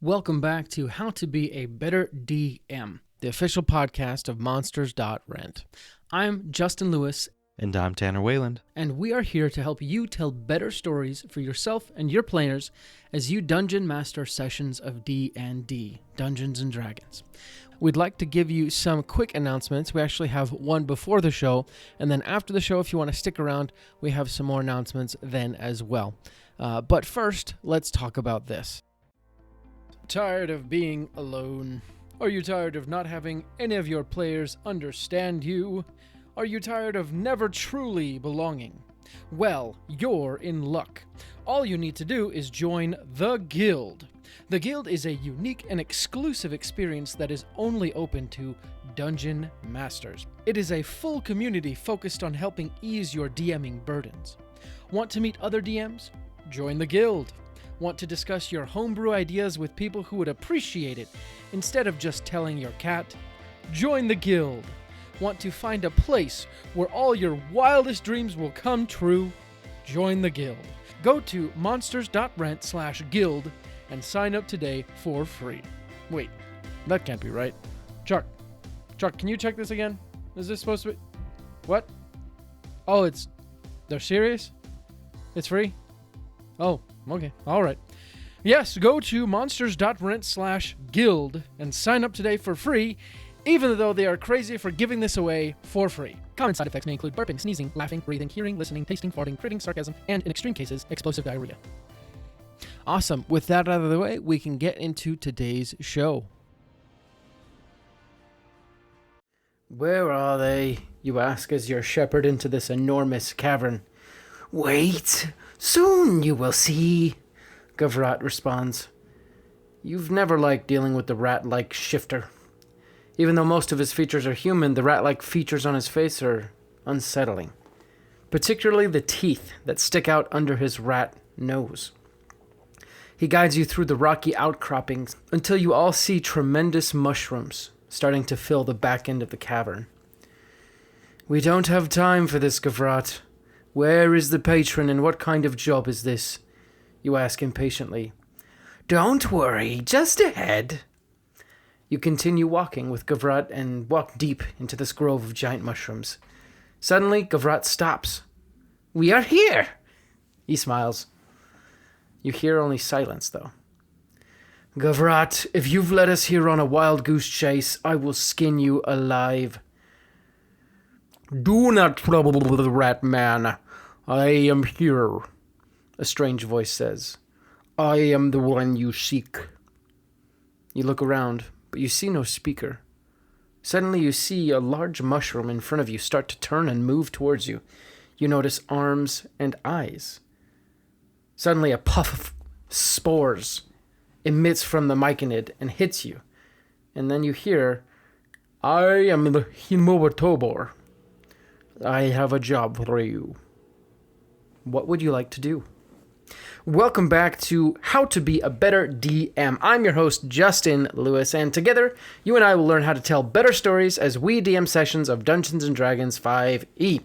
Welcome back to How to Be a Better DM, the official podcast of Monsters.rent. I'm Justin Lewis. And I'm Tanner Wayland. And we are here to help you tell better stories for yourself and your players as you dungeon master sessions of D&D, Dungeons & Dragons. We'd like to give you some quick announcements. We actually have one before the show, and then after the show, if you want to stick around, we have some more announcements then as well. But first, let's talk about this. Tired of being alone? Are you tired of not having any of your players understand you? Are you tired of never truly belonging? Well, you're in luck. All you need to do is join the Guild. The Guild is a unique and exclusive experience that is only open to Dungeon Masters. It is a full community focused on helping ease your DMing burdens. Want to meet other DMs? Join the Guild. Want to discuss your homebrew ideas with people who would appreciate it instead of just telling your cat? Join the Guild. Want to find a place where all your wildest dreams will come true? Join the Guild. Go to monsters.rent/guild and sign up today for free. Wait, that can't be right. Chuck, can you check this again? Is this supposed to be... What? Oh, they're serious? It's free? Oh, okay. All right. Yes, go to monsters.rent/guild and sign up today for free, even though they are crazy for giving this away for free. Common side effects may include burping, sneezing, laughing, breathing, hearing, listening, tasting, farting, critting, sarcasm, and in extreme cases, explosive diarrhea. Awesome. With that out of the way, we can get into today's show. Where are they? You ask as you're shepherded into this enormous cavern. Wait, soon you will see, Gavrat responds. You've never liked dealing with the rat-like shifter. Even though most of his features are human, the rat-like features on his face are unsettling. Particularly the teeth that stick out under his rat nose. He guides you through the rocky outcroppings until you all see tremendous mushrooms starting to fill the back end of the cavern. We don't have time for this, Gavrat. Where is the patron and what kind of job is this? You ask impatiently. Don't worry, just ahead. You continue walking with Gavrat and walk deep into this grove of giant mushrooms. Suddenly, Gavrat stops. We are here! He smiles. You hear only silence, though. Gavrat, if you've led us here on a wild goose chase, I will skin you alive. Do not trouble the rat man. I am here, a strange voice says. I am the one you seek. You look around, but you see no speaker. Suddenly you see a large mushroom in front of you start to turn and move towards you. You notice arms and eyes. Suddenly a puff of spores emits from the myconid and hits you. And then you hear, I am the Himobotobor. I have a job for you. What would you like to do? Welcome back to How to Be a Better DM. I'm your host, Justin Lewis, and together, you and I will learn how to tell better stories as we DM sessions of Dungeons & Dragons 5e.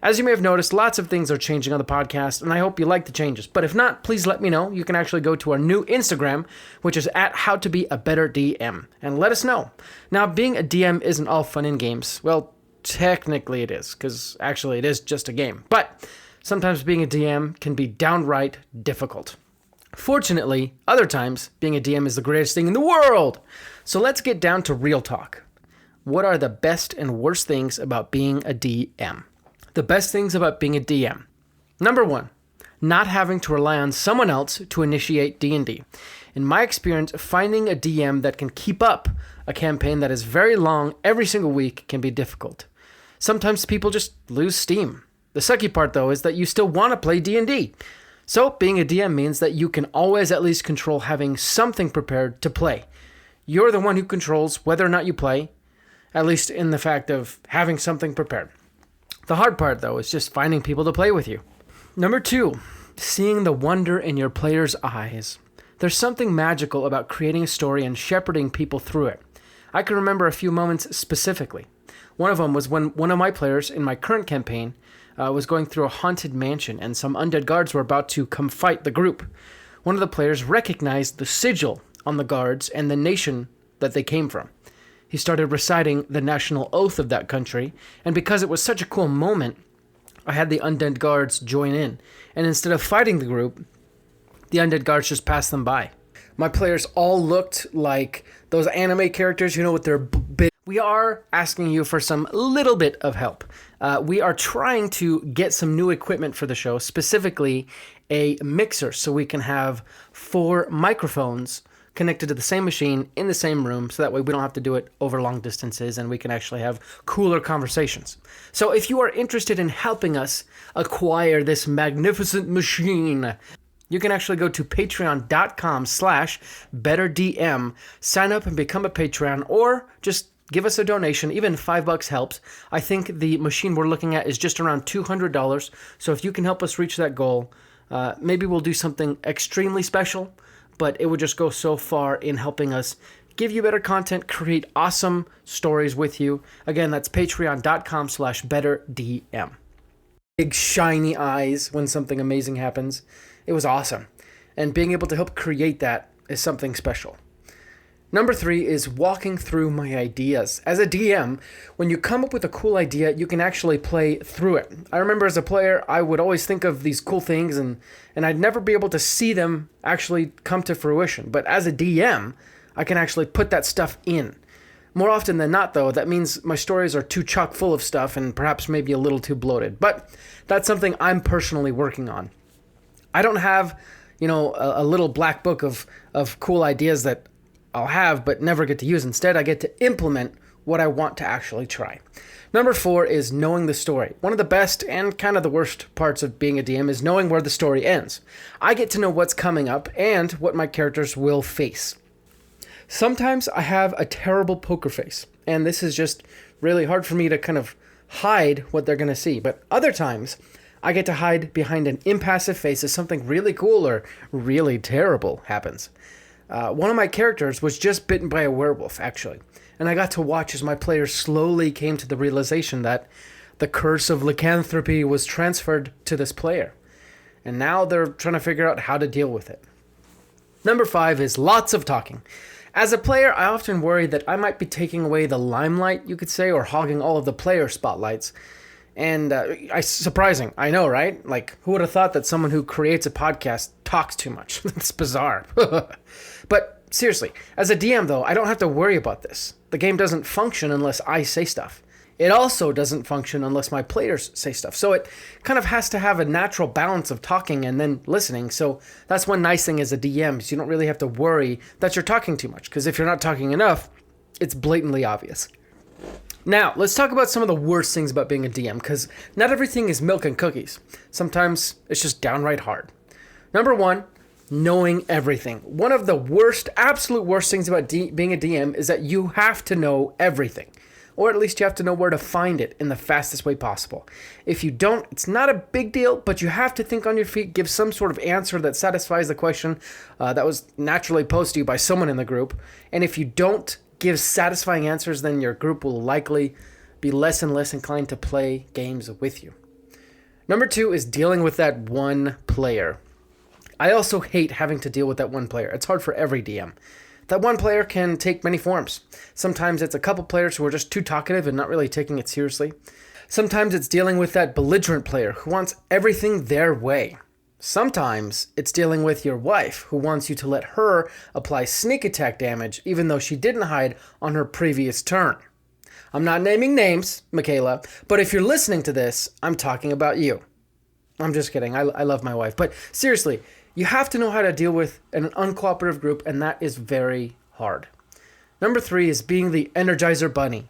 As you may have noticed, lots of things are changing on the podcast, and I hope you like the changes. But if not, please let me know. You can actually go to our new Instagram, which is at How to Be a Better DM, and let us know. Now, being a DM isn't all fun and games. Well, technically it is, because actually it is just a game. But sometimes being a DM can be downright difficult. Fortunately, other times, being a DM is the greatest thing in the world. So let's get down to real talk. What are the best and worst things about being a DM? The best things about being a DM. Number 1, not having to rely on someone else to initiate D&D. In my experience, finding a DM that can keep up a campaign that is very long every single week can be difficult. Sometimes people just lose steam. The sucky part, though, is that you still want to play D&D. So being a DM means that you can always at least control having something prepared to play. You're the one who controls whether or not you play, at least in the fact of having something prepared. The hard part, though, is just finding people to play with you. Number 2, seeing the wonder in your players' eyes. There's something magical about creating a story and shepherding people through it. I can remember a few moments specifically. One of them was when one of my players in my current campaign was going through a haunted mansion and some undead guards were about to come fight the group. One of the players recognized the sigil on the guards and the nation that they came from. He started reciting the national oath of that country, and because it was such a cool moment, I had the undead guards join in, and instead of fighting the group, the undead guards just passed them by. My players all looked like those anime characters, with their big... We are asking you for some little bit of help. We are trying to get some new equipment for the show, specifically a mixer, so we can have 4 microphones connected to the same machine in the same room, so that way we don't have to do it over long distances and we can actually have cooler conversations. So if you are interested in helping us acquire this magnificent machine, you can actually go to patreon.com/betterdm, sign up and become a Patreon, or just give us a donation. Even $5 helps. I think the machine we're looking at is just around $200. So if you can help us reach that goal, maybe we'll do something extremely special, but it would just go so far in helping us give you better content, create awesome stories with you. Again, that's patreon.com/betterdm. Big shiny eyes when something amazing happens. It was awesome. And being able to help create that is something special. Number 3 is walking through my ideas. As a DM, when you come up with a cool idea, you can actually play through it. I remember as a player, I would always think of these cool things and I'd never be able to see them actually come to fruition. But as a DM, I can actually put that stuff in. More often than not, though, that means my stories are too chock full of stuff and perhaps maybe a little too bloated. But that's something I'm personally working on. I don't have, a little black book of cool ideas that I'll have but never get to use. Instead, I get to implement what I want to actually try. Number 4 is knowing the story. One of the best and kind of the worst parts of being a DM is knowing where the story ends. I get to know what's coming up and what my characters will face. Sometimes I have a terrible poker face, and this is just really hard for me to kind of hide what they're going to see. But other times, I get to hide behind an impassive face as something really cool or really terrible happens. One of my characters was just bitten by a werewolf, actually, and I got to watch as my players slowly came to the realization that the curse of lycanthropy was transferred to this player, and now they're trying to figure out how to deal with it. Number 5 is lots of talking. As a player, I often worry that I might be taking away the limelight, you could say, or hogging all of the player spotlights. And surprising, I know, right? Like, who would have thought that someone who creates a podcast talks too much? It's bizarre. But seriously, as a DM, though, I don't have to worry about this. The game doesn't function unless I say stuff. It also doesn't function unless my players say stuff. So it kind of has to have a natural balance of talking and then listening. So that's one nice thing as a DM, is you don't really have to worry that you're talking too much. Because if you're not talking enough, it's blatantly obvious. Now, let's talk about some of the worst things about being a DM, because not everything is milk and cookies. Sometimes it's just downright hard. Number 1, knowing everything. One of the worst, absolute worst things about being a DM is that you have to know everything. Or at least you have to know where to find it in the fastest way possible. If you don't, it's not a big deal, but you have to think on your feet, give some sort of answer that satisfies the question that was naturally posed to you by someone in the group. And if you don't give satisfying answers, then your group will likely be less and less inclined to play games with you. Number 2 is dealing with that one player. I also hate having to deal with that one player. It's hard for every DM. That one player can take many forms. Sometimes it's a couple players who are just too talkative and not really taking it seriously. Sometimes it's dealing with that belligerent player who wants everything their way. Sometimes it's dealing with your wife who wants you to let her apply sneak attack damage even though she didn't hide on her previous turn. I'm not naming names, Michaela, but if you're listening to this, I'm talking about you. I'm just kidding. I love my wife. But seriously, you have to know how to deal with an uncooperative group, and that is very hard. Number 3 is being the Energizer Bunny.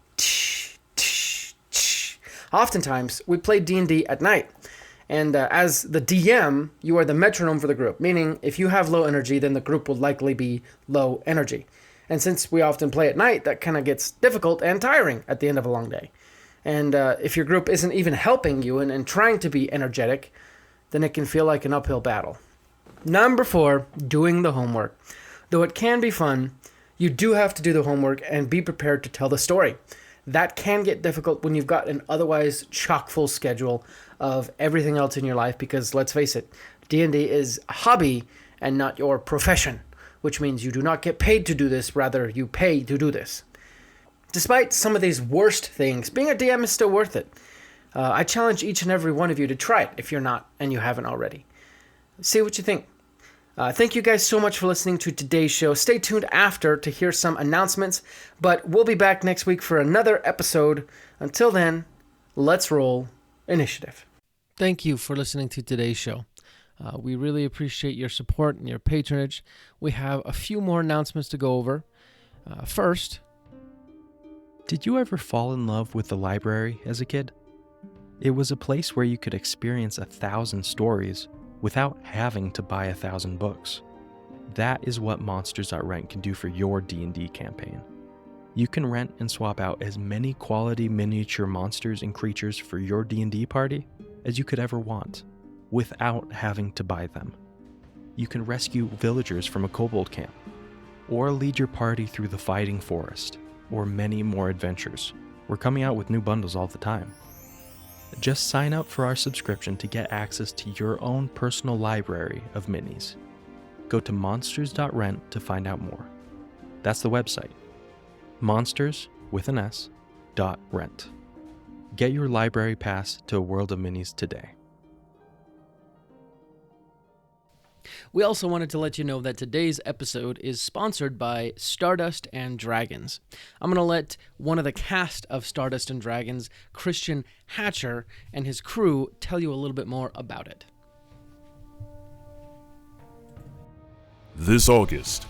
Oftentimes, we play D&D at night. And as the DM, you are the metronome for the group, meaning if you have low energy, then the group will likely be low energy. And since we often play at night, that kind of gets difficult and tiring at the end of a long day. And if your group isn't even helping you and trying to be energetic, then it can feel like an uphill battle. Number 4, doing the homework. Though it can be fun, you do have to do the homework and be prepared to tell the story. That can get difficult when you've got an otherwise chock-full schedule of everything else in your life because, let's face it, D&D is a hobby and not your profession. which means you do not get paid to do this, rather you pay to do this. Despite some of these worst things, being a DM is still worth it. I challenge each and every one of you to try it if you're not and you haven't already. See what you think. Thank you guys so much for listening to today's show. Stay tuned after to hear some announcements, but we'll be back next week for another episode. Until then, let's roll initiative. Thank you for listening to today's show. We really appreciate your support and your patronage. We have a few more announcements to go over. First, did you ever fall in love with the library as a kid? It was a place where you could experience 1,000 stories without having to buy 1,000 books. That is what Monsters.rent can do for your D&D campaign. You can rent and swap out as many quality miniature monsters and creatures for your D&D party as you could ever want, without having to buy them. You can rescue villagers from a kobold camp, or lead your party through the fighting forest, or many more adventures. We're coming out with new bundles all the time. Just sign up for our subscription to get access to your own personal library of minis. Go to monsters.rent to find out more. That's the website. Monsters, with an S, .rent. Get your library pass to a world of minis today. we also wanted to let you know that today's episode is sponsored by Stardust and Dragons. I'm going to let one of the cast of Stardust and Dragons, Christian Hatcher, and his crew tell you a little bit more about it. This August,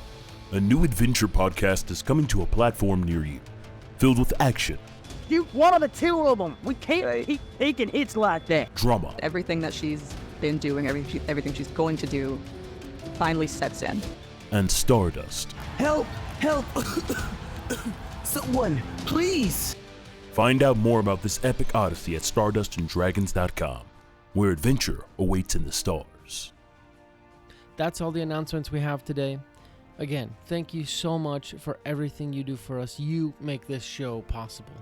a new adventure podcast is coming to a platform near you, filled with action. Shoot one of the two of them. We can't keep taking hits like that. Drama. Everything that she's been doing, everything she's going to do, finally sets in. And Stardust. Help! Help! Someone, please! Find out more about this epic odyssey at stardustanddragons.com, where adventure awaits in the stars. That's all the announcements we have today. Again, thank you so much for everything you do for us. You make this show possible.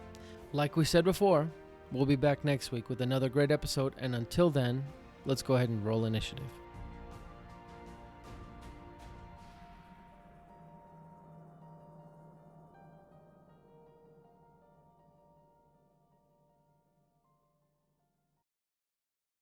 Like we said before, we'll be back next week with another great episode, and until then, let's go ahead and roll initiative.